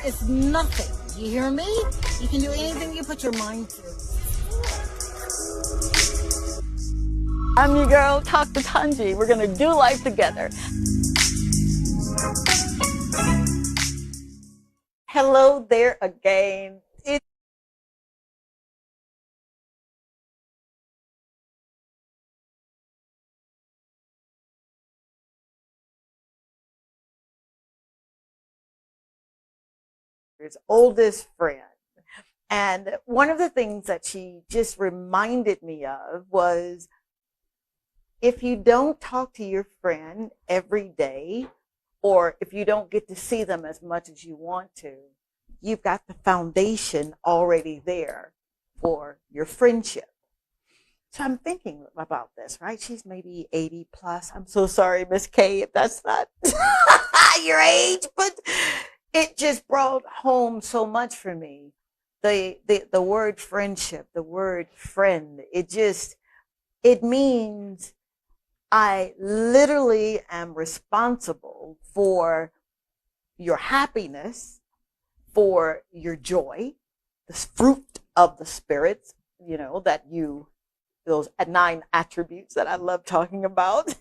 is nothing. You hear me? You can do anything you put your mind to. I'm your girl, Talk to Tongie. We're gonna do life together. Hello there again. His oldest friend. And one of the things that she just reminded me of was, if you don't talk to your friend every day, or if you don't get to see them as much as you want to, you've got the foundation already there for your friendship. So I'm thinking about this, right? She's maybe 80 plus. I'm so sorry, Miss K, if that's not your age, but it just brought home so much for me. The word friendship, the word friend, it means I literally am responsible for your happiness, for your joy, the fruit of the spirits, those 9 attributes that I love talking about.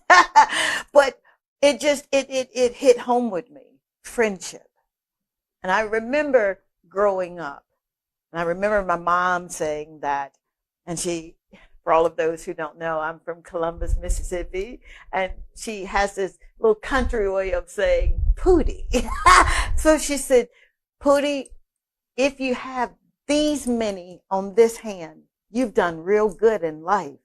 But it hit home with me, friendship. And I remember growing up, and I remember my mom saying that, and she, for all of those who don't know, I'm from Columbus, Mississippi, and she has this little country way of saying Pootie. So she said, Pootie, if you have these many on this hand, you've done real good in life.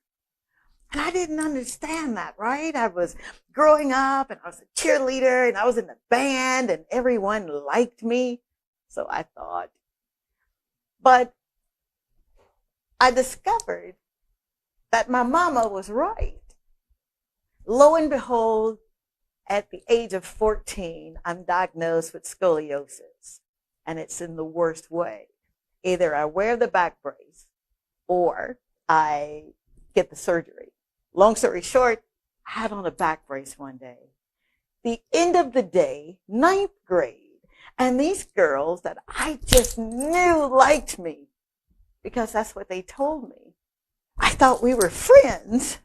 And I didn't understand that, right? I was growing up and I was a cheerleader and I was in the band and everyone liked me. So I thought. But I discovered that my mama was right. Lo and behold, at the age of 14, I'm diagnosed with scoliosis, and it's in the worst way. Either I wear the back brace or I get the surgery. Long story short, I had on a back brace one day. The end of the day, 9th grade, and these girls that I just knew liked me because that's what they told me. I thought we were friends.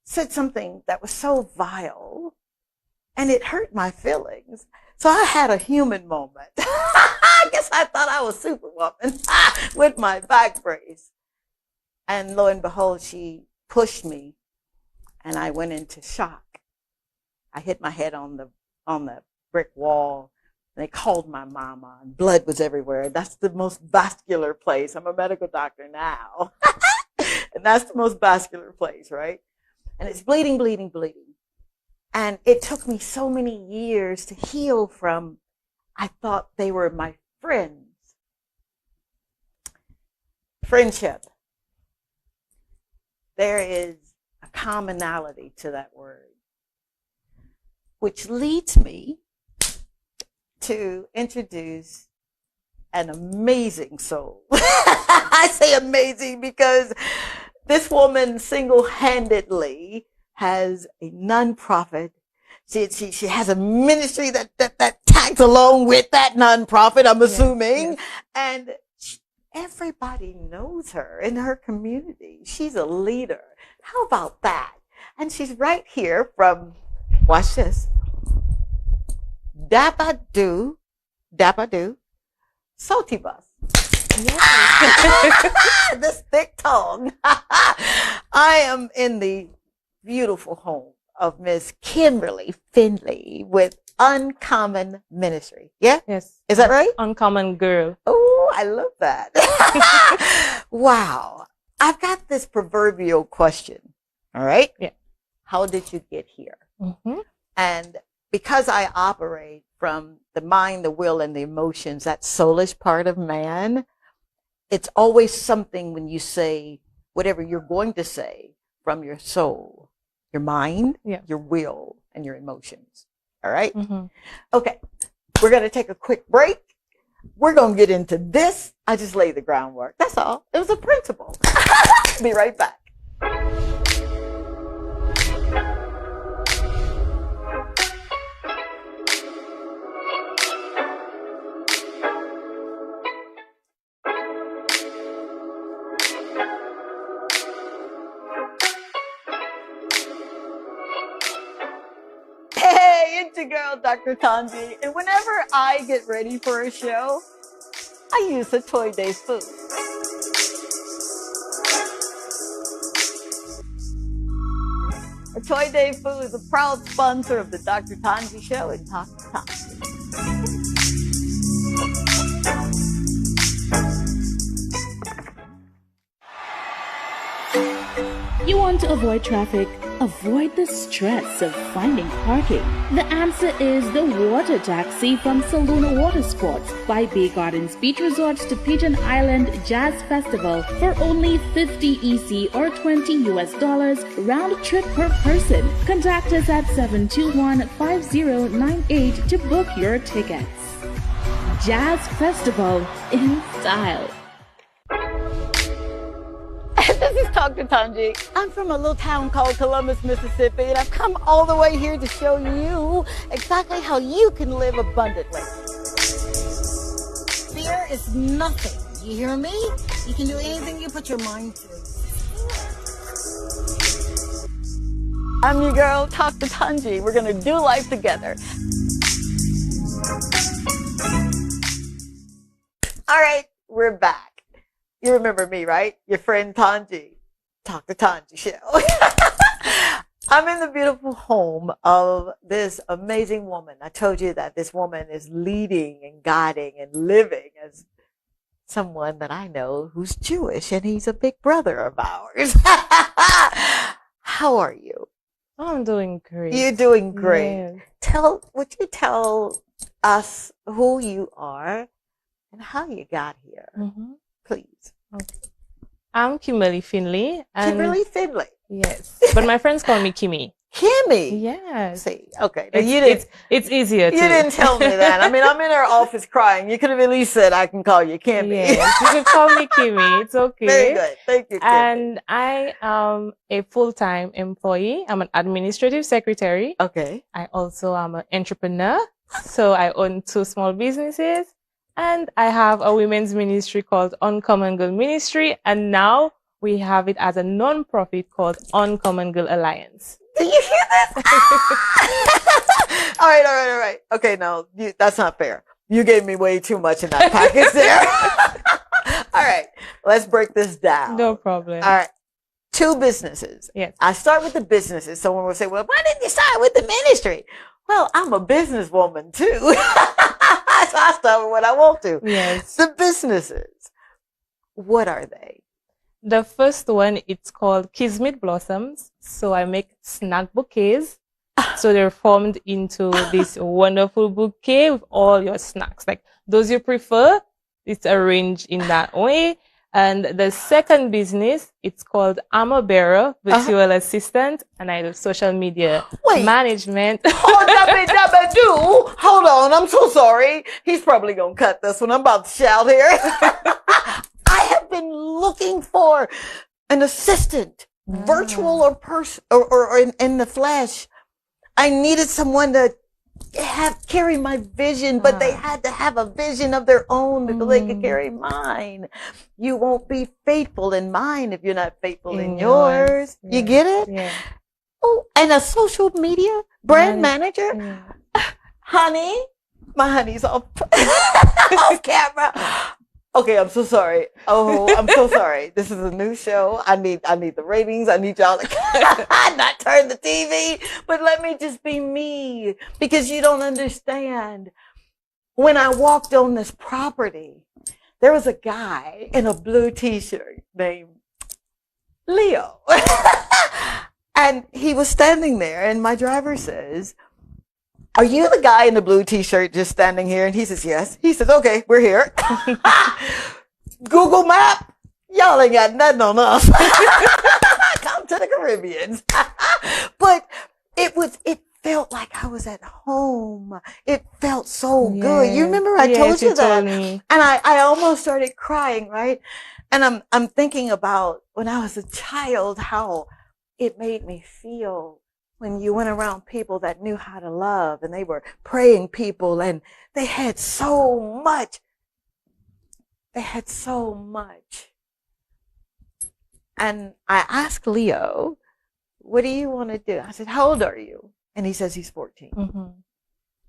Said something that was so vile, and it hurt my feelings. So I had a human moment. I guess I thought I was Superwoman with my back brace. And lo and behold, she pushed me, and I went into shock. I hit my head on the brick wall. They called my mama, and blood was everywhere. That's the most vascular place. I'm a medical doctor now. And that's the most vascular place, right? And it's bleeding, bleeding, bleeding. And it took me so many years to heal from, I thought they were my friends. Friendship. There is a commonality to that word, which leads me to introduce an amazing soul. I say amazing because this woman single-handedly has a nonprofit. She has a ministry that tags along with that nonprofit, I'm assuming. Yes. And everybody knows her in her community. She's a leader. How about that? And she's right here from, watch this, Dappa-doo, Sotibus. Yes. This thick tongue. I am in the beautiful home of Miss Kimberly Findlay with Uncommon Ministry. Yeah? Yes. Is that right? Uncommon girl. Oh, I love that. Wow. I've got this proverbial question. All right? Yeah. How did you get here? Mm-hmm. And because I operate from the mind, the will, and the emotions, that soulish part of man, it's always something when you say whatever you're going to say from your soul, your mind, your will, and your emotions. All right? Mm-hmm. Okay. We're going to take a quick break. We're going to get into this. I just laid the groundwork. That's all. It was a principle. Be right back. your girl, Dr. Tongie, and whenever I get ready for a show, I use the Toy Day food. The Toy Day food is a proud sponsor of the Dr. Tongie Show and Talk to Tongie. You want to avoid traffic? Avoid the stress of finding parking. The answer is the water taxi from Saluna Water Sports by Bay Gardens Beach Resorts to Pigeon Island Jazz Festival for only $50 EC or $20 round trip per person. Contact us at 721-5098 to book your tickets. Jazz Festival in style. This is Dr. Tongie. I'm from a little town called Columbus, Mississippi, and I've come all the way here to show you exactly how you can live abundantly. Fear is nothing. You hear me? You can do anything you put your mind to. I'm your girl, Dr. Tongie. We're going to do life together. All right, we're back. You remember me, right? Your friend Tongie. Talk to Tongie Show. I'm in the beautiful home of this amazing woman. I told you that this woman is leading and guiding and living as someone that I know who's Jewish, and he's a big brother of ours. How are you? I'm doing great. You're doing great. Yes. Would you tell us who you are and how you got here? Mm-hmm. Please. Okay. I'm Kimberly Findlay. Kimberly Findlay. Yes. But my friends call me Kimmy. Kimmy. Yes. See, okay. Now It's easier to. You didn't tell me that. I mean, I'm in her office crying. You could have at least said, I can call you Kimmy. Yes. You can call me Kimmy. It's okay. Very good. Thank you, Kimmy. And I am a full-time employee. I'm an administrative secretary. Okay. I also am an entrepreneur. So I own 2 small businesses. And I have a women's ministry called Uncommon Girl Ministry. And now we have it as a non-profit called Uncommon Girl Alliance. Do you hear this? All right. Okay, no, that's not fair. You gave me way too much in that package there. All right, let's break this down. No problem. All right. 2 businesses. Yes. I start with the businesses. Someone will say, well, why didn't you start with the ministry? Well, I'm a businesswoman too. So I start with what I want to. Yes. The businesses. What are they? The first one, it's called Kismet Blossoms. So I make snack bouquets. So they're formed into this wonderful bouquet with all your snacks. Like those you prefer, it's arranged in that way. And the second business, it's called I'm a Bearer, virtual assistant, and I do social media management. Hold on, I'm so sorry. He's probably gonna cut this one. I'm about to shout here. I have been looking for an assistant, virtual or in the flesh. I needed someone to carry my vision, but they had to have a vision of their own so they could carry mine. You won't be faithful in mine if you're not faithful in yours. Yeah. You get it? Yeah. Oh, and a social media brand manager. Yeah. Honey, my honey's off camera. Okay, I'm so sorry. Oh, I'm so sorry. This is a new show. I need the ratings. I need y'all to not turn the TV, but let me just be me, because you don't understand. When I walked on this property, there was a guy in a blue t-shirt named Leo. And he was standing there, and my driver says, are you the guy in the blue t-shirt just standing here? And he says, yes. He says, okay, we're here. Google Map, y'all ain't got nothing on us. Come to the Caribbean. But it felt like I was at home. It felt so good. You remember I told you that? And I almost started crying, right? And I'm thinking about when I was a child, how it made me feel when you went around people that knew how to love, and they were praying people, and they had so much. They had so much. And I asked Leo, what do you want to do? I said, how old are you? And he says he's 14. Mm-hmm.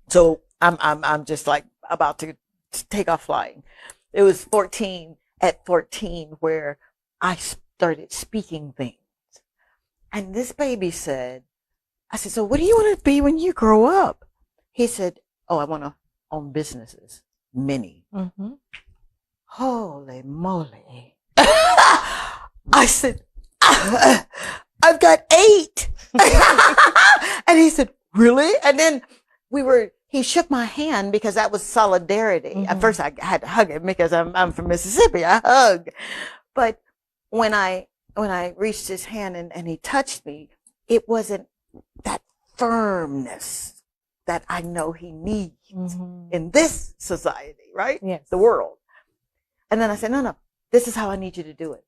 So I'm just like about to take off flying. It was 14 at 14 where I started speaking things. And this baby said, I said, so what do you want to be when you grow up? He said, oh, I want to own businesses. Many. Mm-hmm. Holy moly. I said, I've got 8. And he said, really? And then he shook my hand because that was solidarity. Mm-hmm. At first I had to hug him because I'm from Mississippi. I hug. But when I reached his hand and he touched me, it wasn't that firmness that I know he needs in this society, right? Yes. The world. And then I said, no, this is how I need you to do it.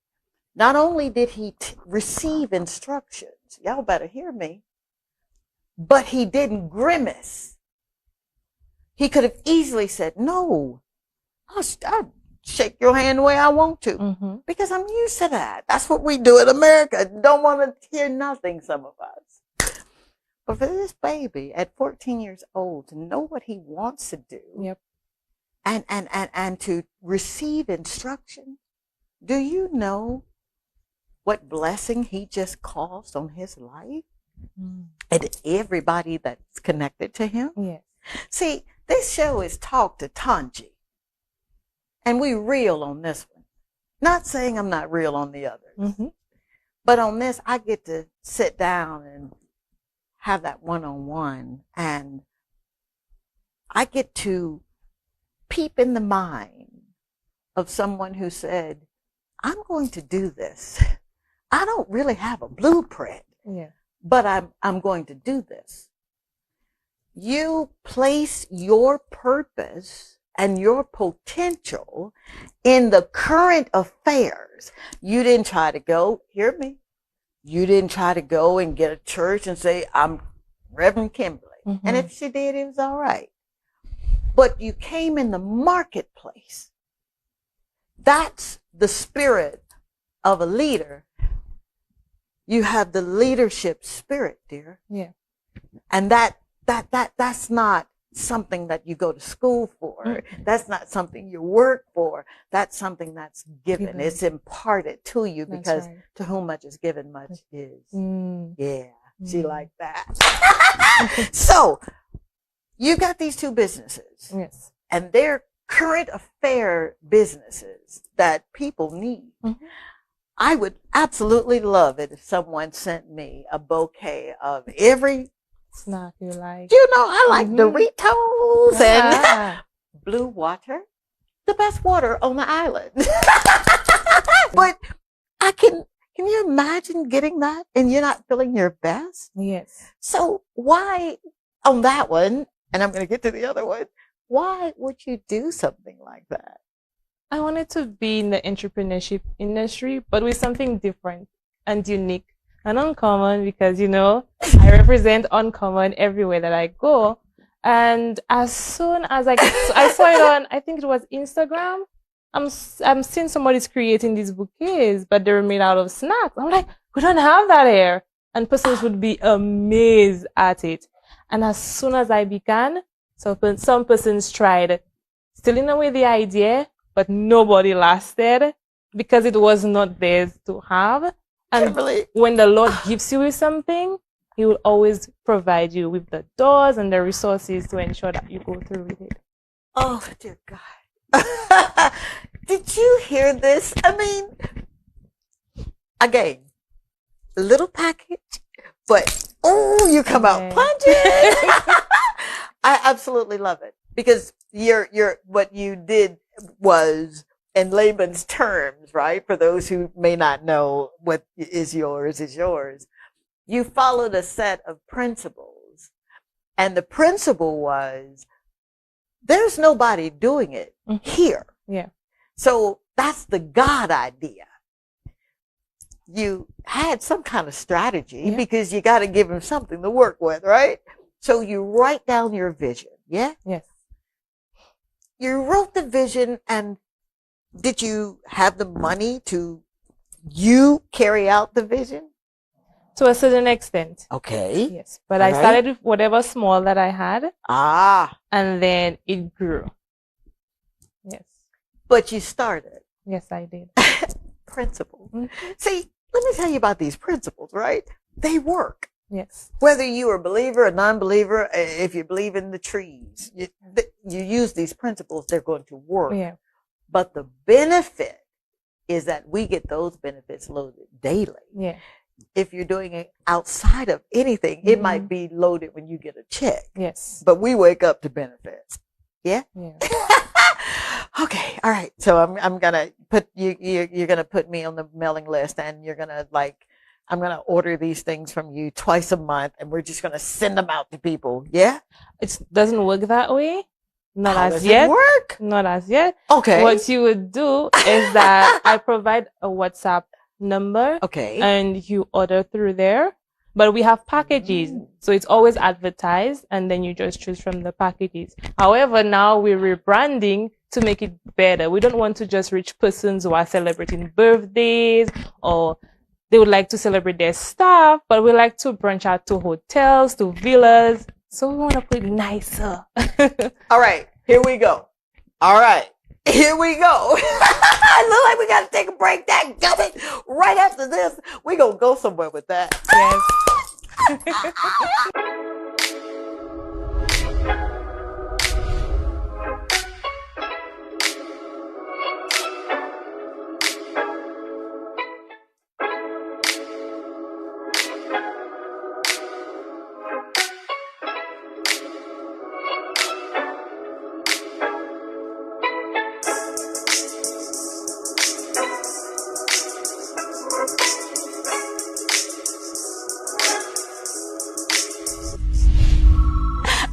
Not only did he receive instructions, y'all better hear me, but he didn't grimace. He could have easily said, no, I'll shake your hand the way I want to because I'm used to that. That's what we do in America. Don't want to hear nothing, some of us. But for this baby at 14 years old to know what he wants to do and to receive instruction, do you know what blessing he just caused on his life and everybody that's connected to him? Yes. See, this show is Talk to Tongie. And we real on this one. Not saying I'm not real on the others. But on this, I get to sit down and have that one-on-one. And I get to peep in the mind of someone who said, I'm going to do this. I don't really have a blueprint, but I'm going to do this. You place your purpose and your potential in the current affairs. You didn't try to go, hear me, you didn't try to go and get a church and say, I'm Reverend Kimberly. And if she did, it was all right. But you came in the marketplace. That's the spirit of a leader. You have the leadership spirit, dear. Yeah. And that's not something that you go to school for. That's not something you work for. That's something that's given. It's imparted to you because to whom much is given, much is. Yeah, she like that. So you got these 2 businesses. Yes. And they're current affair businesses that people need. I would absolutely love it if someone sent me a bouquet of every snack you like. You know, I like Doritos and blue water, the best water on the island. But can you imagine getting that and you're not feeling your best? Yes. So why on that one, and I'm going to get to the other one, why would you do something like that? I wanted to be in the entrepreneurship industry, but with something different and unique and uncommon because, you know, I represent uncommon everywhere that I go. And as soon as I saw it on, I think it was Instagram, I'm seeing somebody's creating these bouquets, but they're made out of snacks. I'm like, we don't have that here. And persons would be amazed at it. And as soon as I began, some persons tried stealing away the idea, but nobody lasted because it was not theirs to have. And Kimberly. When the Lord gives you with something, He will always provide you with the doors and the resources to ensure that you go through with it. Oh, dear God. Did you hear this? I mean, again, a little package, but oh, you come out punching. I absolutely love it because what you did was, in layman's terms, right? For those who may not know what is yours. You followed a set of principles. And the principle was, there's nobody doing it here. Yeah. So that's the God idea. You had some kind of strategy because you got to give him something to work with, right? So you write down your vision. Yeah? Yes. You wrote the vision, and did you have the money to carry out the vision? To a certain extent. Okay. Yes. But All I right. started with whatever small that I had. Ah. And then it grew. Yes. But you started. Yes, I did. Principle. Mhm. See, let me tell you about these principles, right? They work. Yes. Whether you are a believer or non-believer, if you believe in the trees, you use these principles, they're going to work. Yeah. But the benefit is that we get those benefits loaded daily. Yeah. If you're doing it outside of anything, it might be loaded when you get a check. Yes. But we wake up to benefits. Yeah? Yeah. Okay. All right. So I'm gonna put you're gonna put me on the mailing list, and you're gonna I'm gonna order these things from you twice a month, and we're just gonna send them out to people. Yeah? It doesn't work that way. Not How as does yet. it work? Not as yet. Okay. What you would do is that I provide a WhatsApp number. Okay. And you order through there. But we have packages. So it's always advertised, and then you just choose from the packages. However, now we're rebranding to make it better. We don't want to just reach persons who are celebrating birthdays or they would like to celebrate their staff, but we like to branch out to hotels, to villas. So we want to put it nicer. All right. Here we go. All right. Here we go. I look like we got to take a break. That gummit. Right after this, we going to go somewhere with that. Yes.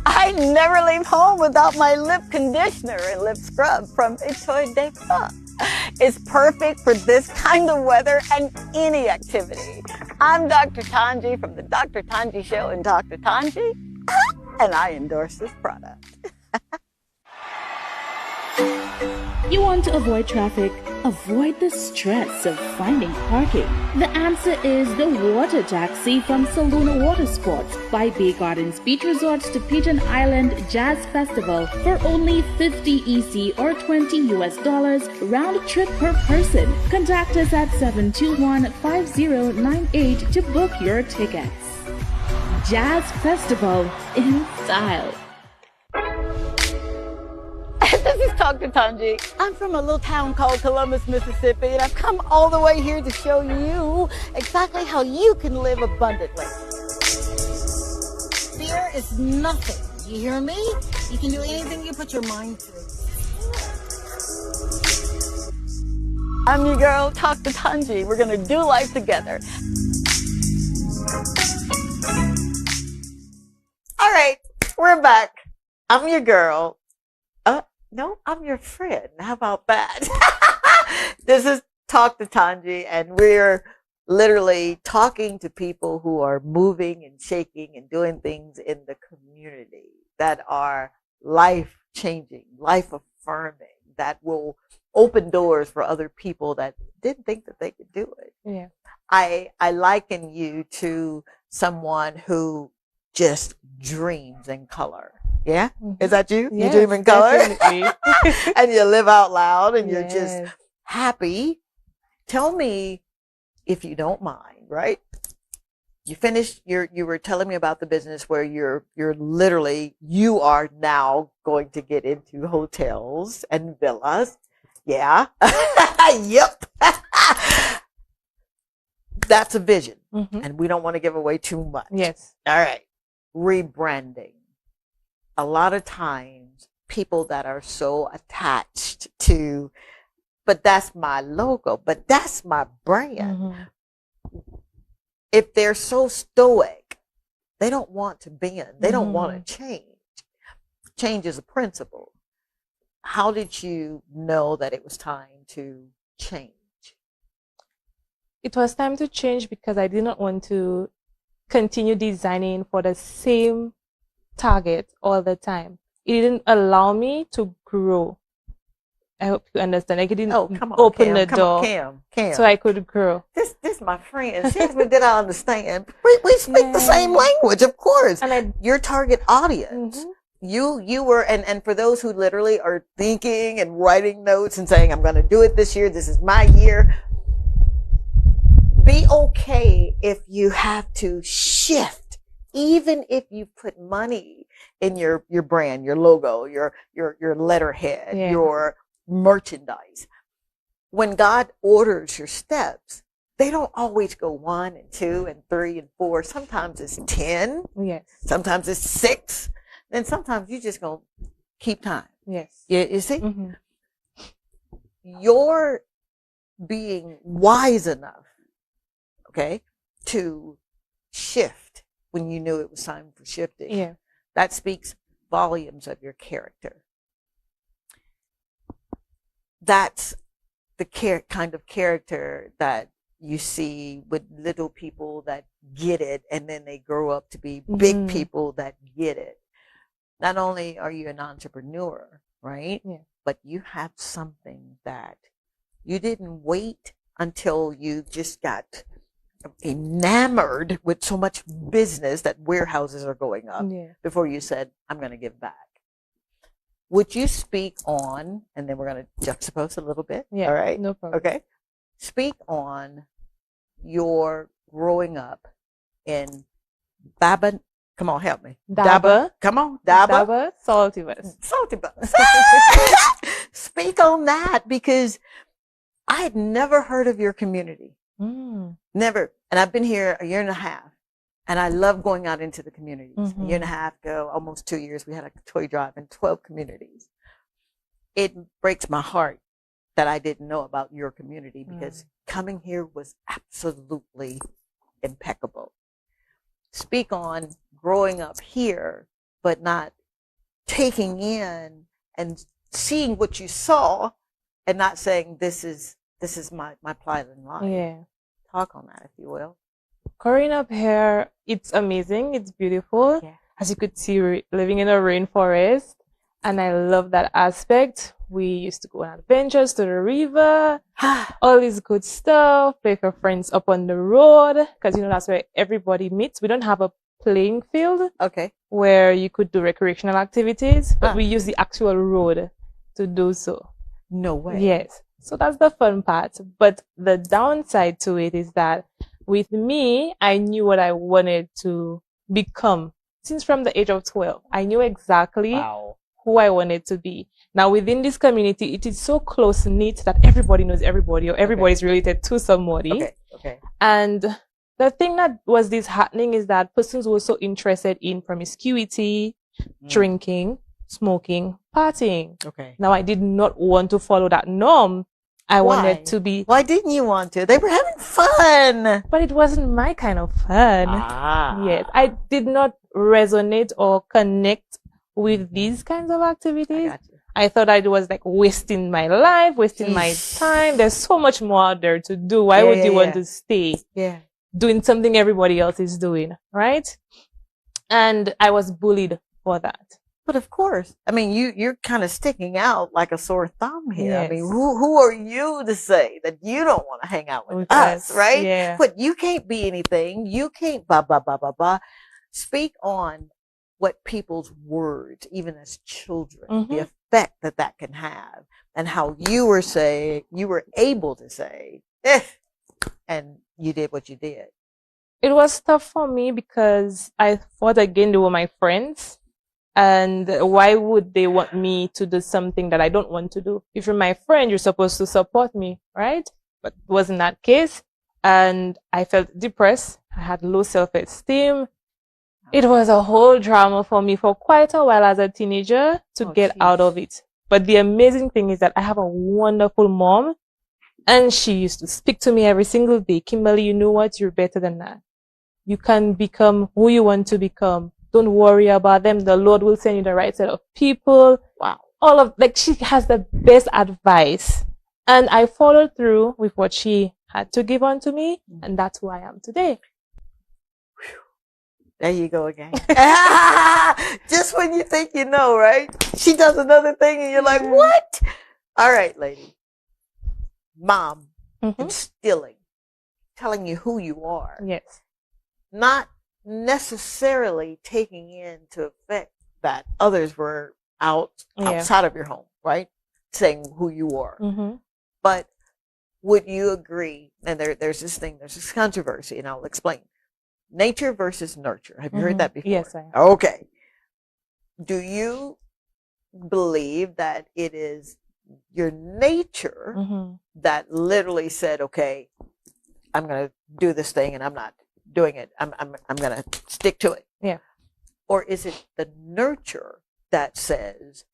I never leave home without my lip conditioner and lip scrub from T2T. It's perfect for this kind of weather and any activity. I'm Dr. Tongie from the Dr. Tongie Show and Dr. Tongie, and I endorse this product. You want to avoid traffic? Avoid the stress of finding parking? The answer is the water taxi from Saluna Water Sports by Bay Gardens Beach Resorts to Pigeon Island Jazz Festival for only $50 EC or $20 US round trip per person. Contact us at 721-5098 to book your tickets. Jazz Festival in style. This is Dr. Tongie. I'm from a little town called Columbus, Mississippi, and I've come all the way here to show you exactly how you can live abundantly. Fear is nothing. You hear me? You can do anything you put your mind to. I'm your girl, Dr. Tongie. We're going to do life together. All right, we're back. I'm your girl. No, I'm your friend. How about that? This is Talk to Tongie, and we're literally talking to people who are moving and shaking and doing things in the community that are life-changing, life-affirming, that will open doors for other people that didn't think that they could do it. Yeah. I liken you to someone who just dreams in color. Yeah? Is that you? Yes, you dream in color? definitely. And you live out loud and you're just Yes. happy. Tell me, if you don't mind, right? You finished you were telling me about the business where you are now going to get into hotels and villas. Yeah. Yep. That's a vision. And we don't want to give away too much. Yes. All right. Rebranding. A lot of times people that are so attached to, but that's my logo, but that's my brand. If they're so stoic, they don't want to bend. They don't want to change. Change is a principle. How did you know that it was time to change? It was time to change because I did not want to continue designing for the same target all the time. It didn't allow me to grow. I hope you understand. Like, he didn't Oh, come on, open Cam. the Come door on, Cam. so I could grow. This my friend. She asked me, did I understand? We speak the same language, of course. And your target audience. You were, and for those who literally are thinking and writing notes and saying, I'm going to do it this year. This is my year. Be okay if you have to shift, even if you put money in your brand, your logo, your letterhead, your merchandise. When God orders your steps, they don't always go 1 and 2 and 3 and 4. Sometimes it's 10. Yes. Sometimes it's 6. And sometimes you just gonna keep time. Yes. You see? You're being wise enough, okay, to shift when you knew it was time for shifting. Yeah. That speaks volumes of your character. That's the kind of character that you see with little people that get it, and then they grow up to be big people that get it. Not only are you an entrepreneur, right? Yeah. But you have something that you didn't wait until you just got enamored with so much business that warehouses are going up before you said, I'm going to give back. Would you speak on, and then we're going to juxtapose a little bit. Yeah. All right. No problem. Okay. Speak on your growing up in Baba. Come on, help me. Daba. Come on. Daba. Daba. Salty West. Salty Bus. Speak on that, because I had never heard of your community. Never. And I've been here a year and a half, and I love going out into the communities. A year and a half ago, almost 2 years, we had a toy drive in 12 communities. It breaks my heart that I didn't know about your community, because coming here was absolutely impeccable. Speak on growing up here, but not taking in and seeing what you saw and not saying, this is my plight in life. Yeah. Talk on that, if you will. Growing up here, it's amazing. It's beautiful. Yeah. As you could see, we're living in a rainforest, and I love that aspect. We used to go on adventures to the river, all this good stuff, play with your friends up on the road, because, you know, that's where everybody meets. We don't have a playing field where you could do recreational activities, but we use the actual road to do so. No way. Yes. So that's the fun part. But the downside to it is that with me, I knew what I wanted to become. Since from the age of 12, I knew exactly who I wanted to be. Now, within this community, it is so close-knit that everybody knows everybody, or everybody is related to somebody. And the thing that was disheartening is that persons were so interested in promiscuity, drinking, smoking, partying. Now, I did not want to follow that norm. I wanted to be... Why didn't you want to? They were having fun. But it wasn't my kind of fun. Yes. I did not resonate or connect with these kinds of activities. I thought I was like wasting my life, wasting my time. There's so much more out there to do. Why would you want to stay doing something everybody else is doing, right? And I was bullied for that. But of course, I mean, you're kind of sticking out like a sore thumb here. I mean, who are you to say that you don't want to hang out with us, right? Yeah. But you can't be anything. You can't blah, blah, blah, blah, blah. Speak on what people's words, even as children, the effect that can have, and how you were able to say, and you did what you did. It was tough for me because I thought, again, they were my friends. And why would they want me to do something that I don't want to do? If you're my friend, you're supposed to support me, right? But it wasn't that case. And I felt depressed. I had low self-esteem. It was a whole drama for me for quite a while as a teenager to get out of it. But the amazing thing is that I have a wonderful mom, and she used to speak to me every single day. Kimberly, you know what? You're better than that. You can become who you want to become. Don't worry about them. The Lord will send you the right set of people. Wow. She has the best advice. And I followed through with what she had to give unto me. And that's who I am today. There you go again. Just when you think you know, right? She does another thing and you're like, what? All right, lady. Mom Mhm. instilling, telling you who you are, Yes. not necessarily taking into effect that others were outside of your home, right? Saying who you are. Mm-hmm. But would you agree? And there's this controversy, and I'll explain. Nature versus nurture. Have you heard that before? Yes, I have. Okay. Do you believe that it is your nature that literally said, okay, I'm going to do this thing and I'm not doing it. I'm going to stick to it. Yeah. Or is it the nurture that says,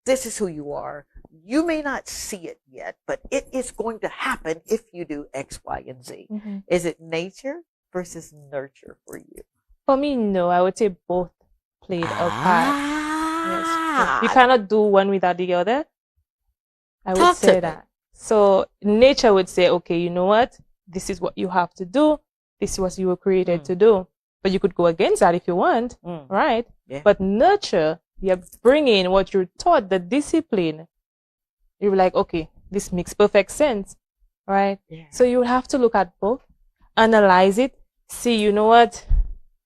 this is who you are. You may not see it yet, but it is going to happen if you do X, Y, and Z. Is it nature versus nurture for you? For me, no. I would say both played a part. Yes. You cannot do one without the other. I would say that. So nature would say, okay, you know what? This is what you have to do. This is what you were created to do. But you could go against that if you want, right? Yeah. But nurture, you're bringing what you're taught, the discipline. You're like, okay, this makes perfect sense, right? Yeah. So you have to look at both, analyze it, see, you know what?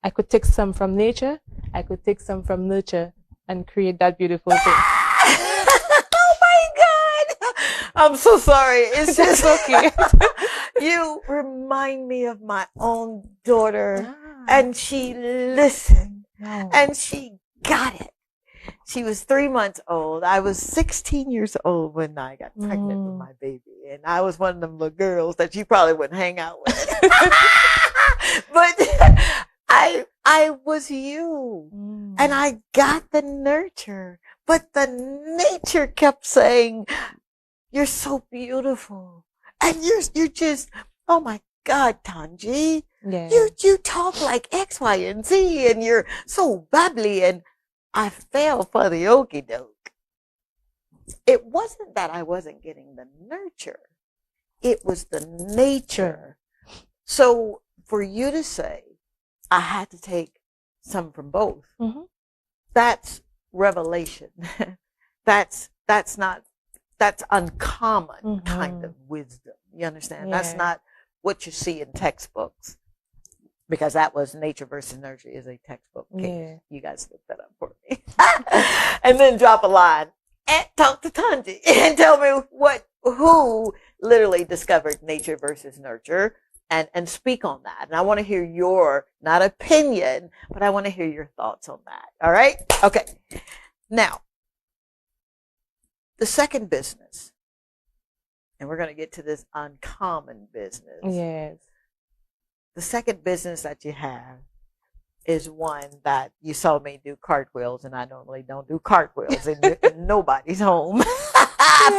I could take some from nature. I could take some from nurture and create that beautiful thing. Oh my God. I'm so sorry. It's just okay. You remind me of my own daughter, and she listened and she got it. She was 3 months old. I was 16 years old when I got pregnant with my baby, and I was one of them little girls that you probably wouldn't hang out with. But I was you, and I got the nurture, but the nature kept saying, "You're so beautiful, and you're just, oh my God, Tongie, you talk like X, Y, and Z, and you're so bubbly." And I fell for the okie doke. It wasn't that I wasn't getting the nurture; it was the nature. So for you to say, I had to take some from both. That's revelation. that's uncommon kind of wisdom. You understand? Yeah. That's not what you see in textbooks, because that was Nature versus Nurture is a textbook case. Yeah. You guys look that up for me. And then drop a line and talk to Tongie and tell me who literally discovered Nature versus Nurture. And speak on that. And I want to hear your, not opinion, but I want to hear your thoughts on that. All right? Okay. Now, the second business, and we're going to get to this uncommon business. Yes. The second business that you have is one that you saw me do cartwheels, and I normally don't do cartwheels in nobody's home.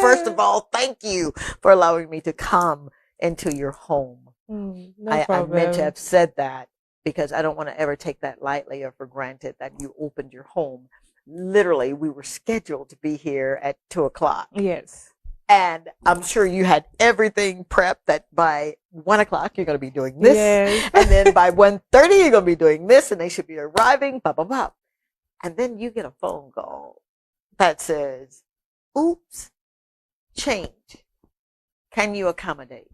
First of all, thank you for allowing me to come into your home. No I meant to have said that because I don't want to ever take that lightly or for granted that you opened your home. Literally, we were scheduled to be here at 2:00. Yes. And I'm sure you had everything prepped that by 1:00 you're going to be doing this. Yes. And then by 1:30 you're going to be doing this, and they should be arriving, blah, blah, blah. And then you get a phone call that says, oops, change. Can you accommodate?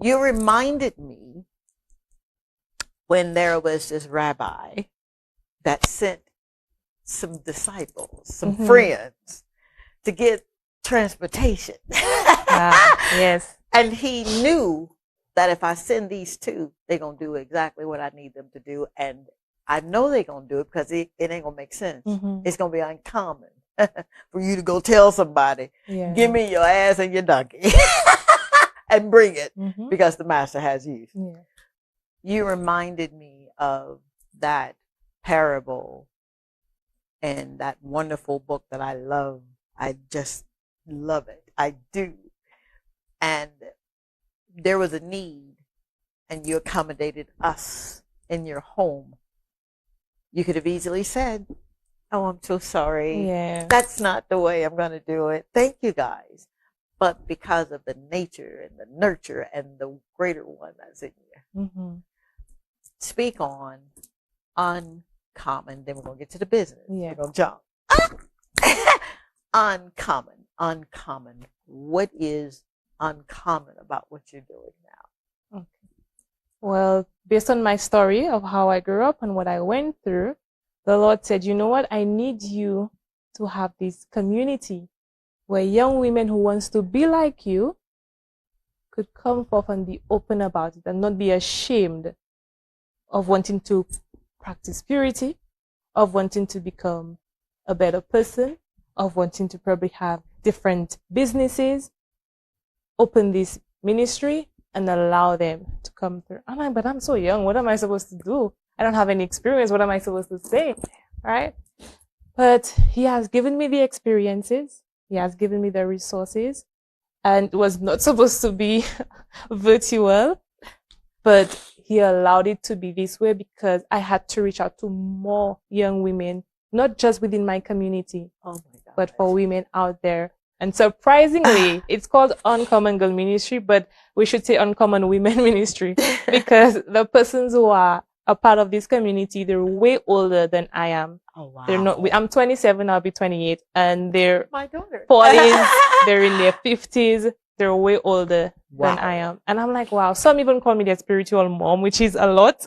You reminded me when there was this rabbi that sent some disciples, some friends, to get transportation. Yes. And he knew that if I send these two, they're going to do exactly what I need them to do. And I know they're going to do it because it ain't going to make sense. It's going to be uncommon for you to go tell somebody, give me your ass and your donkey. And bring it because the master has used. Yeah. You reminded me of that parable and that wonderful book that I love. I just love it. I do. And there was a need, and you accommodated us in your home. You could have easily said, oh, I'm so sorry. Yeah. That's not the way I'm going to do it. Thank you, guys. But because of the nature and the nurture and the greater one that's in you. Speak on uncommon. Then we're going to get to the business. Yeah. We're going to jump. Uncommon. uncommon. What is uncommon about what you're doing now? Okay. Well, based on my story of how I grew up and what I went through, the Lord said, you know what? I need you to have this community where young women who wants to be like you could come forth and be open about it and not be ashamed of wanting to practice purity, of wanting to become a better person, of wanting to probably have different businesses, open this ministry and allow them to come through. I'm like, but I'm so young. What am I supposed to do? I don't have any experience. What am I supposed to say? Right? But he has given me the experiences. He has given me the resources, and it was not supposed to be virtual, but he allowed it to be this way because I had to reach out to more young women, not just within my community, but for women out there. And surprisingly, it's called Uncommon Girl Ministry, but we should say Uncommon Women Ministry because the persons who are a part of this community, they're way older than I am. Oh, wow. They're not, I'm 27, I'll be 28, and they're My daughter. 40s, they're in their 50s, they're way older than I am. And I'm like, wow, some even call me their spiritual mom, which is a lot,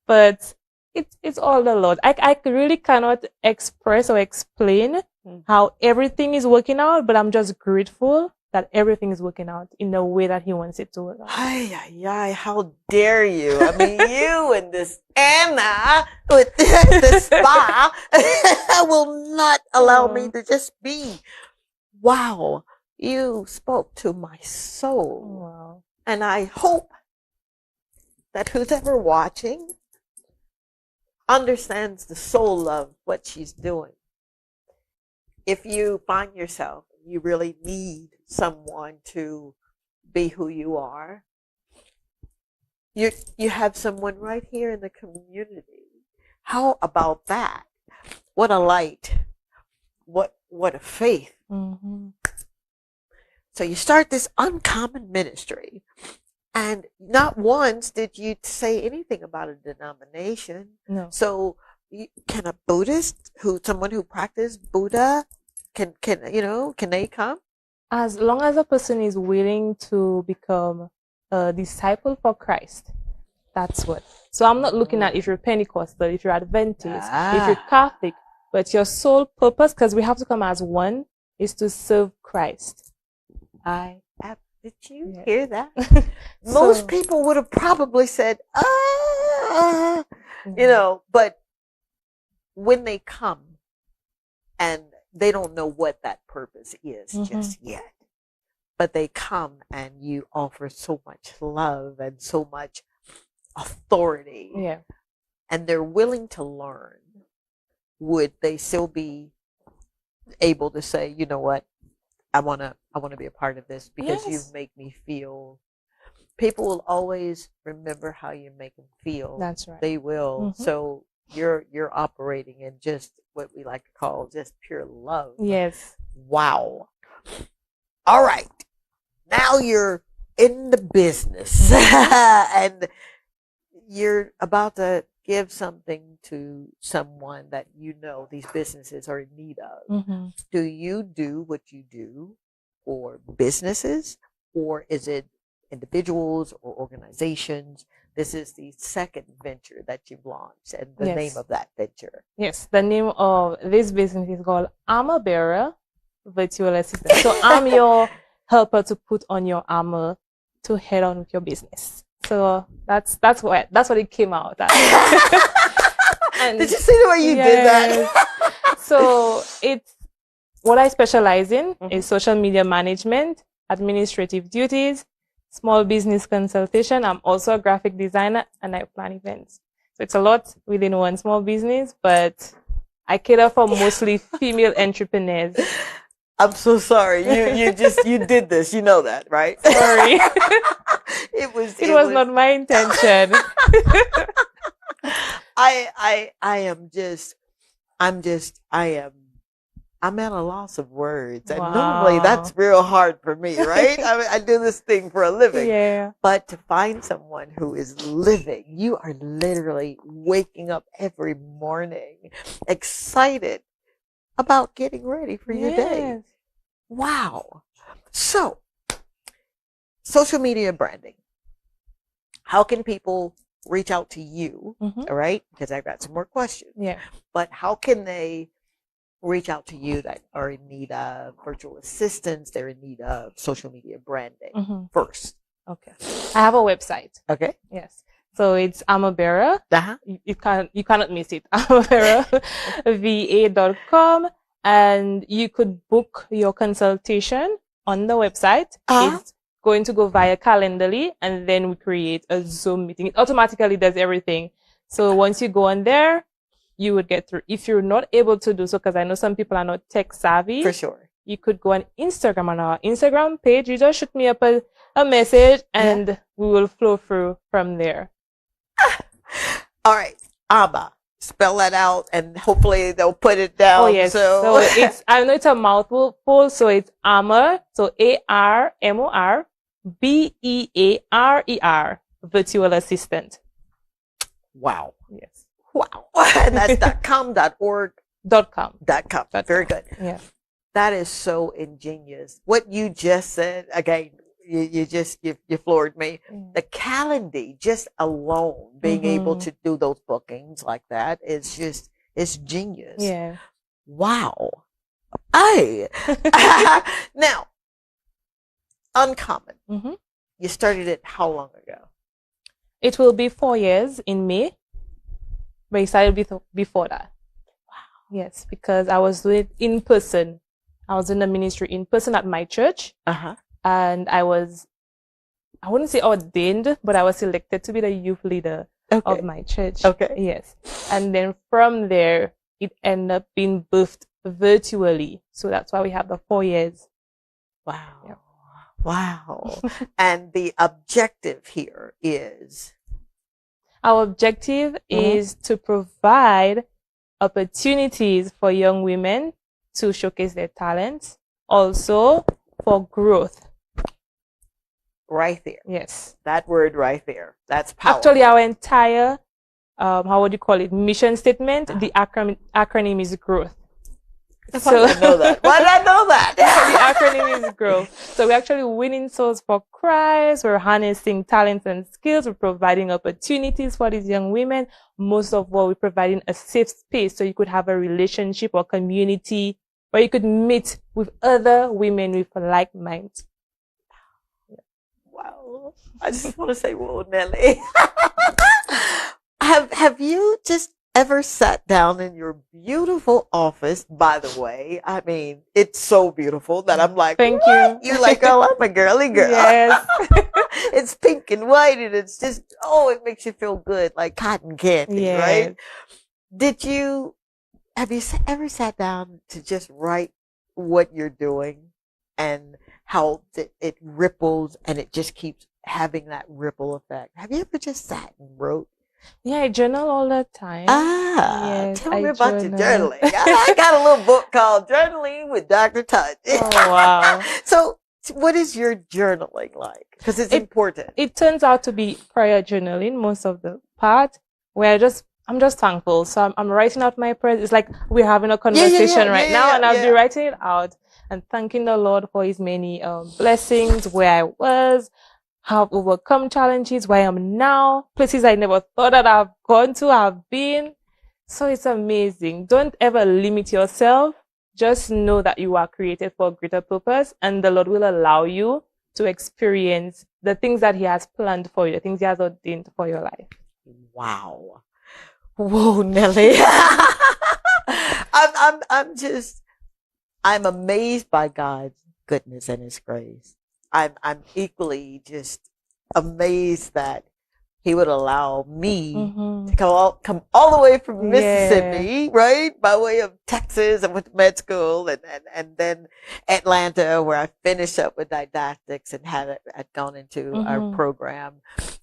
but it's all the Lord. I really cannot express or explain how everything is working out, but I'm just grateful that everything is working out in the way that he wants it to work out. Ay, how dare you? I mean, you and this Anna with the spa will not allow me to just be. Wow, you spoke to my soul. Wow. And I hope that who's ever watching understands the soul of what she's doing. If you find yourself, you really need someone to be who you are. You have someone right here in the community. How about that? What a light. What a faith. Mm-hmm. So you start this uncommon ministry, and not once did you say anything about a denomination. No. So can a Buddhist someone who practices Buddha, can they come? As long as a person is willing to become a disciple for Christ, that's what. So I'm not looking at if you're Pentecostal, if you're Adventist, if you're Catholic, but your sole purpose, because we have to come as one, is to serve Christ. Did you hear that? Most people would have probably said, but when they come and they don't know what that purpose is just yet, but they come and you offer so much love and so much authority, and they're willing to learn, would they still be able to say, you know what, I want to be a part of this because you make me feel. People will always remember how you make them feel. That's right. They will. Mm-hmm. So you're operating in just what we like to call just pure love. Yes. Wow. All right. Now you're in the business and you're about to give something to someone that these businesses are in need of. Mm-hmm. Do you do what you do for businesses, or is it individuals or organizations? This is the second venture that you've launched, and the name of that venture. Yes, the name of this business is called Armor Bearer Virtual Assistant. So I'm your helper to put on your armor to head on with your business. So that's what it came out as. And did you see the way you did that? So it's what I specialize in is social media management, administrative duties, small business consultation. I'm also a graphic designer and I plan events. So it's a lot within one small business, but I cater for mostly female entrepreneurs. I'm so sorry. You did this. You know that, right? Sorry. It was not my intention. I'm at a loss of words. And Wow. normally that's real hard for me, right? I do this thing for a living. Yeah. But to find someone who is living, you are literally waking up every morning excited about getting ready for your day. Wow. So, social media branding. How can people reach out to you? Mhm. All right, because I've got some more questions. Yeah. But how can they reach out to you that are in need of virtual assistants? They're in need of social media branding Mhm. first. Okay. I have a website. Okay. Yes. So it's Amabera. Uh-huh. You cannot miss it. AmaberaVA.com, and you could book your consultation on the website. Uh-huh. It's going to go via Calendly, and then we create a Zoom meeting. It automatically does everything. So once you go on there, you would get through. If you're not able to do so, because I know some people are not tech savvy, For sure. you could go on Instagram, on our Instagram page. You just shoot me up a message, and we will flow through from there. All right. Abba. Spell that out, and hopefully they'll put it down. Oh yes. So it's, I know it's a mouthful, so it's Amor, so ARMOR, virtual assistant. Wow. Yes. Wow. And that's .com, .org, .com. .com. Very good. Yeah. That is so ingenious. What you just said, again, you floored me. The Calendly, just alone, being able to do those bookings like that is just, it's genius. Yeah. Wow. Hey. Now, Uncommon. Mm-hmm. You started it how long ago? It will be 4 years in May. But it started before that. Wow. Yes, because I was doing it in person. I was in the ministry in person at my church. Uh-huh. And I wouldn't say ordained, but I was selected to be the youth leader of my church. Okay. Yes. And then from there, it ended up being birthed virtually. So that's why we have the 4 years. Wow. Yep. Wow. And the objective here is? Our objective is to provide opportunities for young women to showcase their talents, also for growth. Right there. Yes. That word right there. That's powerful. Actually, our entire, how would you call it, mission statement, the acronym is growth. Why did I know that? Why did I know that? The acronym is growth. So we're actually winning souls for Christ. We're harnessing talents and skills. We're providing opportunities for these young women. Most of all, we're providing a safe space so you could have a relationship or community where you could meet with other women with like minds. Wow. I just want to say, whoa, Nelly. Have you just ever sat down in your beautiful office? By the way, I mean, it's so beautiful that I'm like, thank what? you. You're like, oh, I'm a girly girl. Yes. It's pink and white, and it's just, oh, it makes you feel good, like cotton candy, Yes. right? Have you ever sat down to just write what you're doing and how it ripples and it just keeps having that ripple effect? Have you ever just sat and wrote? Yeah, I journal all the time. Yes, Tell me about your journaling. I got a little book called Journaling with Dr. Tut. Oh, wow. So what is your journaling like? Because it's important. It turns out to be prayer journaling most of the part, where I'm just thankful. So I'm writing out my prayers. It's like we're having a conversation right now, and I'll be writing it out and thanking the Lord for his many blessings, where I was, how I've overcome challenges, where I am now, places I never thought that I've gone to, I've been. So it's amazing. Don't ever limit yourself. Just know that you are created for a greater purpose, and the Lord will allow you to experience the things that he has planned for you, the things he has ordained for your life. Wow. Whoa, Nelly. I'm amazed by God's goodness and his grace. I'm equally just amazed that he would allow me to come all the way from Mississippi, right? By way of Texas. I went to med school and then Atlanta, where I finished up with didactics and had gone into our program.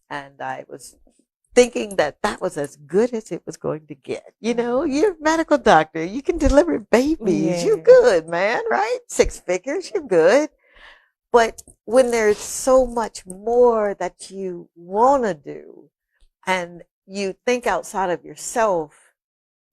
And I was thinking that was as good as it was going to get. You know, you're a medical doctor. You can deliver babies. Yeah. You're good, man, right? 6 figures, you're good. But when there's so much more that you want to do and you think outside of yourself,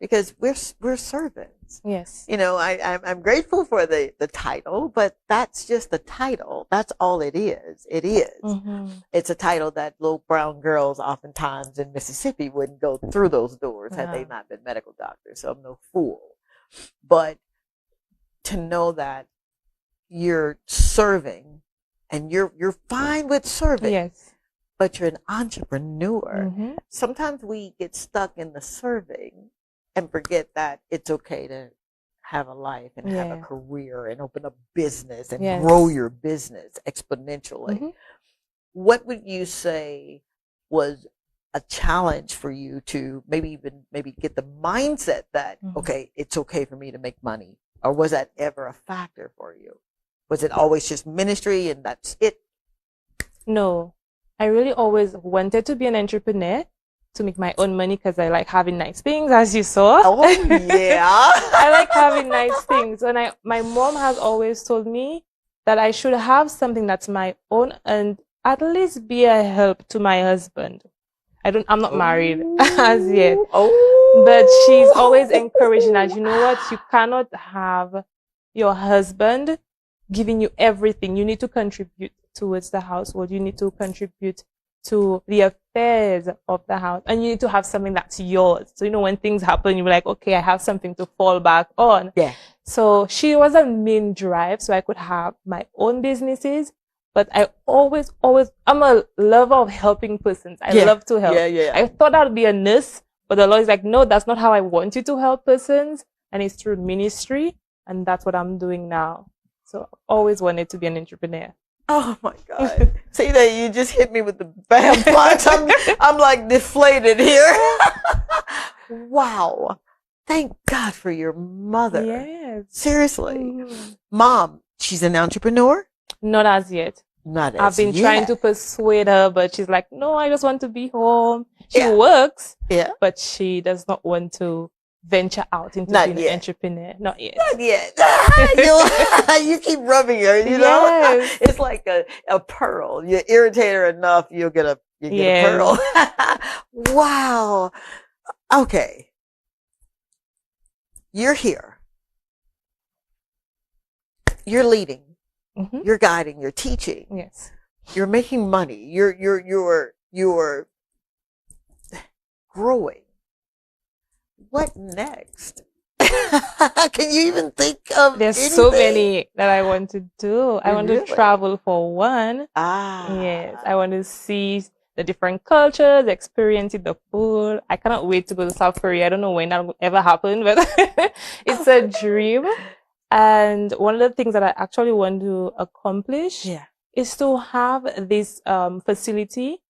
because we're servants. Yes. You know, I'm grateful for the title, but that's just the title. That's all it is. It is. Mm-hmm. It's a title that little brown girls oftentimes in Mississippi wouldn't go through those doors had they not been medical doctors. So I'm no fool. But to know that you're serving and you're fine with serving. Yes. But you're an entrepreneur. Mm-hmm. Sometimes we get stuck in the serving and forget that it's okay to have a life and have a career and open a business and grow your business exponentially. Mm-hmm. What would you say was a challenge for you to maybe get the mindset that, okay, it's okay for me to make money? Or was that ever a factor for you? Was it always just ministry and that's it? No. I really always wanted to be an entrepreneur to make my own money because I like having nice things, as you saw. Oh, yeah. I like having nice things. And my mom has always told me that I should have something that's my own and at least be a help to my husband. I'm not married as yet. Oh. But she's always encouraging that, you know what, you cannot have your husband giving you everything. You need to contribute towards the household. You need to contribute to the affairs of the house. And you need to have something that's yours. So, you know, when things happen, you're like, okay, I have something to fall back on. Yeah. So she was a main drive so I could have my own businesses. But I always, I'm a lover of helping persons. I love to help. Yeah. I thought I'd be a nurse, but the Lord is like, no, that's not how I want you to help persons. And it's through ministry. And that's what I'm doing now. So I've always wanted to be an entrepreneur. Oh my God. See that you just hit me with the bad punch. I'm like deflated here. Wow. Thank God for your mother. Yes. Seriously. Mm-hmm. Mom, she's an entrepreneur? Not as yet. Not as I've been yet. trying to persuade her, but she's like, no, I just want to be home. She Yeah. works, but she does not want to venture out into Not being yet. an entrepreneur. Not yet. Not yet. You keep rubbing her, you know? Yes. It's like a pearl. You irritate her enough, you get a pearl. Wow. Okay. You're here. You're leading. Mm-hmm. You're guiding. You're teaching. Yes. You're making money. You're growing. What next? Can you even think of There's anything? so many that I want to do. I want to travel for one. Yes. I want to see the different cultures, experiencing the food. I cannot wait to go to South Korea. I don't know when that will ever happen, but it's a dream. And one of the things that I actually want to accomplish is to have this facility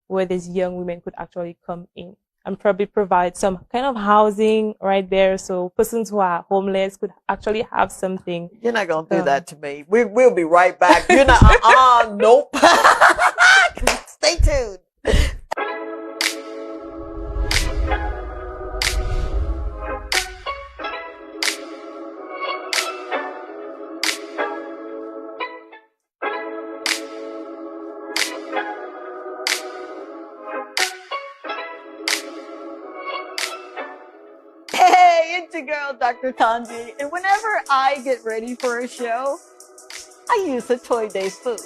where these young women could actually come in and probably provide some kind of housing right there so persons who are homeless could actually have something. You're not going to do that to me. We'll be right back. You're not, nope. Stay tuned. Hey, it's your girl, Dr. Tongie. And whenever I get ready for a show, I use the Toy Day food.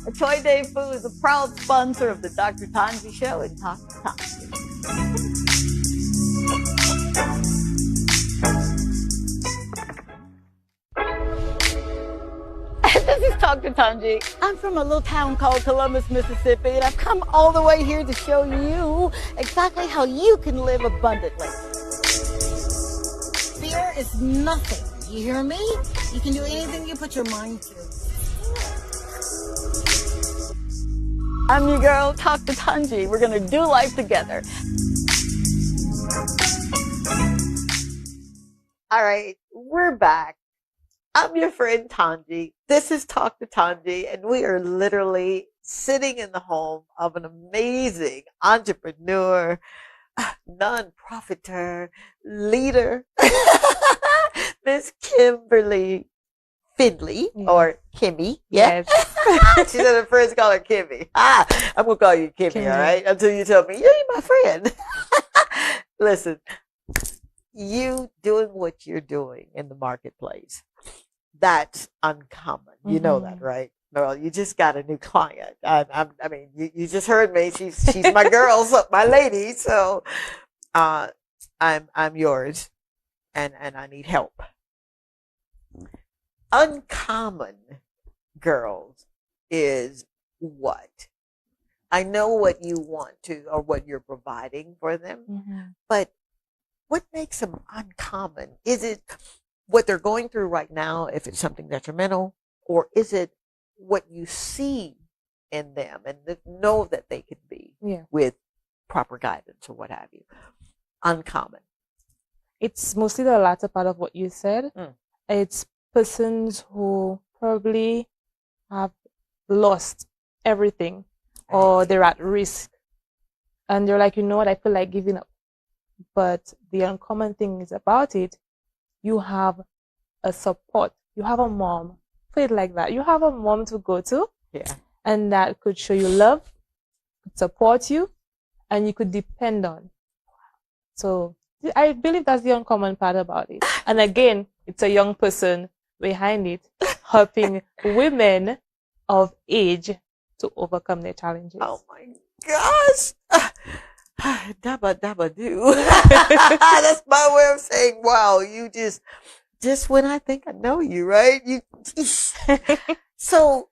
The Toy Day food is a proud sponsor of the Dr. Tongie Show and Talk to Tongie. This is Talk to Tongie. I'm from a little town called Columbus, Mississippi, and I've come all the way here to show you exactly how you can live abundantly. Fear is nothing. You hear me? You can do anything you put your mind to. I'm your girl, Talk to Tongie. We're going to do life together. All right, we're back. I'm your friend Tongie. This is Talk to Tongie, and we are literally sitting in the home of an amazing entrepreneur, non-profiter, leader, Miss Kimberly Findlay Yeah. or Kimmy. Yeah. Yes. She said her friends call her Kimmy. I'm going to call you Kimmy, Kimmy. all right? Until you tell me, you're my friend. Listen, you doing what you're doing in the marketplace, that's uncommon. You know that, right? Well, you just got a new client. I mean, you just heard me. She's my girl, so, my lady. So, I'm yours, and I need help. Uncommon girls is what? I know what you want to, or what you're providing for them, but what makes them uncommon? Is it what they're going through right now, if it's something detrimental, or is it what you see in them and know that they could be with proper guidance or what have you? Uncommon. It's mostly the latter part of what you said. It's persons who probably have lost everything, or they're at risk, and they're like, you know what, I feel like giving up. But the uncommon thing is about it, you have a support. You have a mom. Put it like that. You have a mom to go to. Yeah. And that could show you love, could support you, and you could depend on. So I believe that's the uncommon part about it. And again, it's a young person behind it, helping women of age to overcome their challenges. Oh my gosh. Dabba dabba do. That's my way of saying, wow, you just when I think I know you, right? So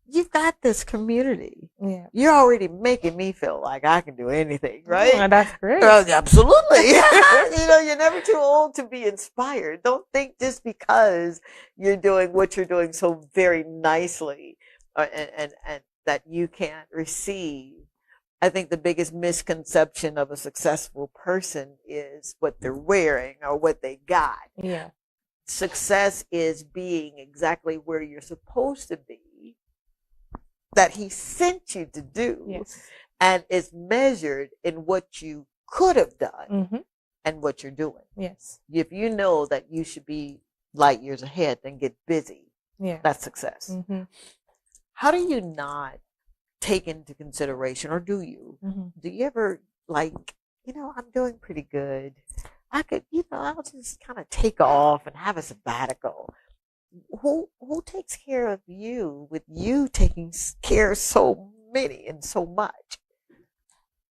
you've got this community. Yeah. You're already making me feel like I can do anything, right? Oh, that's great. Absolutely. You're never too old to be inspired. Don't think just because you're doing what you're doing so very nicely, and that you can't receive. I think the biggest misconception of a successful person is what they're wearing or what they got. Yeah. Success is being exactly where you're supposed to be, that he sent you to do. Yes. And is measured in what you could have done and what you're doing. Yes. If you know that you should be light years ahead, then get busy. Yeah. That's success. How do you not take into consideration, or do you? Do you ever like, I'm doing pretty good. I could, I'll just kind of take off and have a sabbatical. Who takes care of you with you taking care of so many and so much?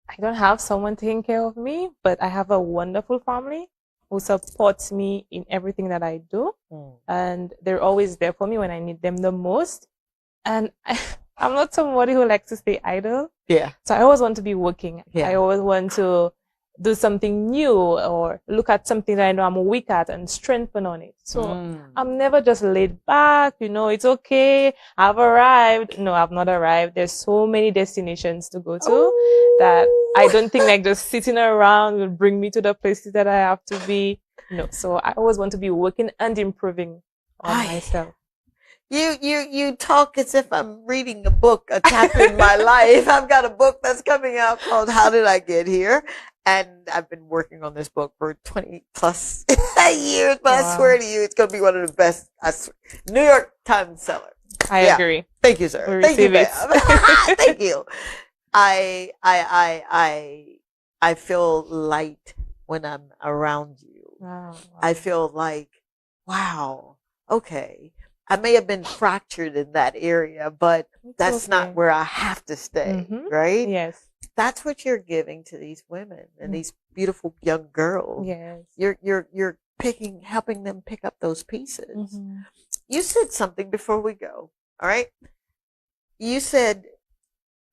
I don't have someone taking care of me, but I have a wonderful family who supports me in everything that I do. And they're always there for me when I need them the most. And I'm not somebody who likes to stay idle. Yeah. So I always want to be working. Yeah. I always want to do something new or look at something that I know I'm weak at and strengthen on it. So I'm never just laid back, it's okay, I've arrived. No, I've not arrived. There's so many destinations to go to that I don't think like just sitting around will bring me to the places that I have to be. No, so I always want to be working and improving on myself. You talk as if I'm reading a book, a chapter in my life. I've got a book that's coming out called How Did I Get Here? And I've been working on this book for 20 plus years, but I swear to you, it's going to be one of the best. New York Times seller. I agree. Thank you, sir. Thank you, ma'am. Thank you. I feel light when I'm around you. Wow. I feel like, wow, okay. I may have been fractured in that area, but that's not where I have to stay, right? Yes. That's what you're giving to these women and these beautiful young girls. Yes. You're helping them pick up those pieces. You said something before we go. All right. You said,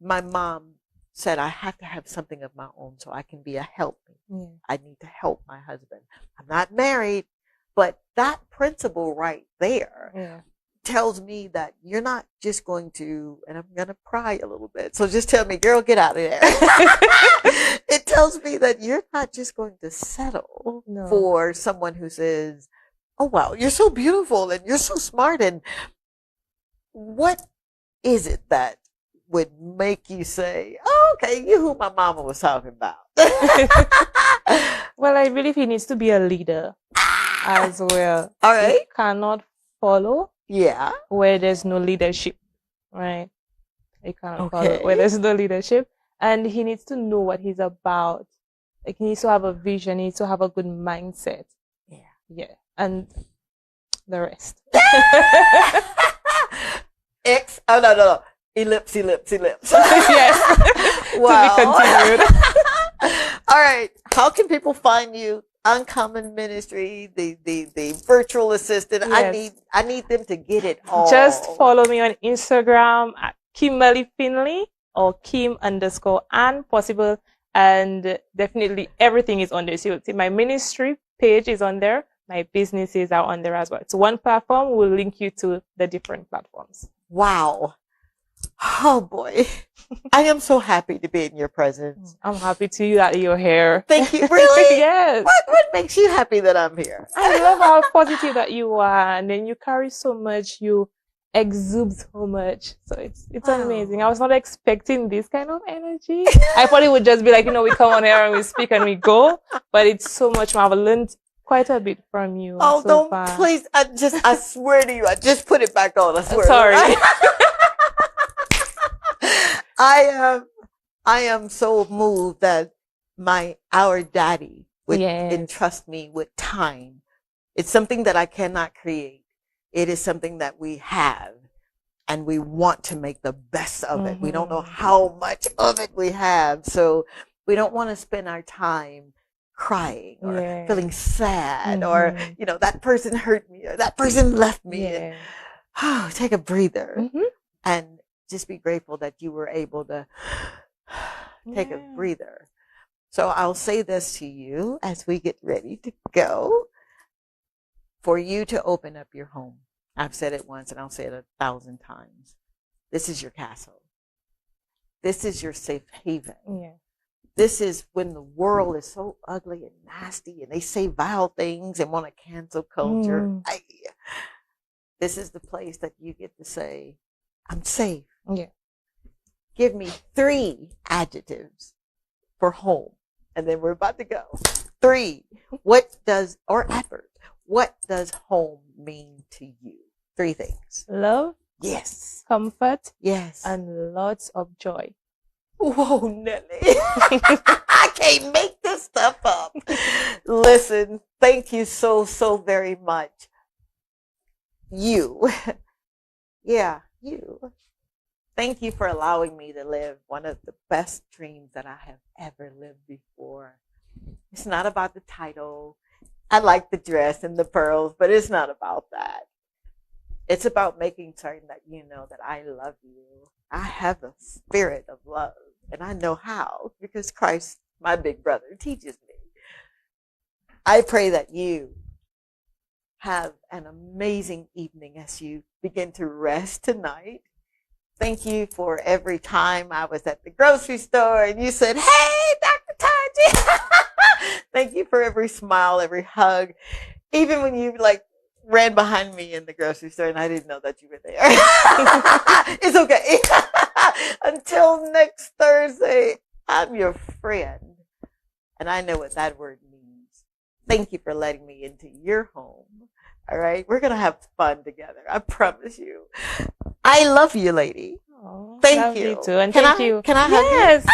my mom said, I have to have something of my own so I can be a help. I need to help my husband. I'm not married, but that principle right there tells me that you're not just going to, and I'm going to pry a little bit. So just tell me, girl, get out of there. It tells me that you're not just going to settle for someone who says, oh, wow, you're so beautiful and you're so smart. And what is it that would make you say, oh, okay, you're who my mama was talking about? Well, I believe he needs to be a leader as well. All right. He cannot follow Yeah. where there's no leadership, right? You can't call it Okay. where there's no leadership. And he needs to know what he's about. Like, he needs to have a vision, he needs to have a good mindset. Yeah. Yeah. And the rest. No. Ellipse. Yes. Wow. To be continued. All right. How can people find you? Uncommon Ministry, the virtual assistant. Yes. I need them to get it all. Just follow me on Instagram at Kimberly Findlay or Kim_and possible. And definitely everything is on there. So you'll see my ministry page is on there. My businesses are on there as well. It's one platform. Will link you to the different platforms. Wow. Oh boy. I am so happy to be in your presence. I'm happy to you that you're here. Thank you. Really? Yes. What makes you happy that I'm here? I love how positive that you are, and then you carry so much, you exude so much. So it's Wow. amazing. I was not expecting this kind of energy. I thought it would just be like, we come on here and we speak and we go, but it's so much more. I've learned quite a bit from you. Oh, so don't far. please. I swear to you, I just put it back on. I swear. Sorry. I am so moved that our daddy would Yes. entrust me with time. It's something that I cannot create. It is something that we have, and we want to make the best of it. We don't know how much of it we have, so we don't want to spend our time crying or Yeah. feeling sad or, that person hurt me or that person left me. Yeah. And, take a breather Mhm. and just be grateful that you were able to take a Yeah. breather. So I'll say this to you as we get ready to go. For you to open up your home. I've said it once and I'll say it 1,000 times. This is your castle. This is your safe haven. Yeah. This is when the world is so ugly and nasty and they say vile things and want to cancel culture. This is the place that you get to say, I'm safe. Yeah. Give me 3 adjectives for home. And then we're about to go. 3. Or adverb. What does home mean to you? 3 things. Love, Yes. comfort, Yes. and lots of joy. Whoa, Nelly. I can't make this stuff up. Listen, thank you so, so very much. You. Yeah, you. Thank you for allowing me to live one of the best dreams that I have ever lived before. It's not about the title. I like the dress and the pearls, but it's not about that. It's about making certain that you know that I love you. I have a spirit of love, and I know how because Christ, my big brother, teaches me. I pray that you have an amazing evening as you begin to rest tonight. Thank you for every time I was at the grocery store and you said, hey, Dr. Tongie. Thank you for every smile, every hug. Even when you ran behind me in the grocery store and I didn't know that you were there. It's okay. Until next Thursday, I'm your friend. And I know what that word means. Thank you for letting me into your home. All right. We're going to have fun together. I promise you. I love you, lady. Oh, Thank love you. Too. And Can thank I- you. can I hug you? Yes.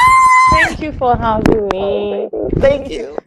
Thank you for having me. Thank you.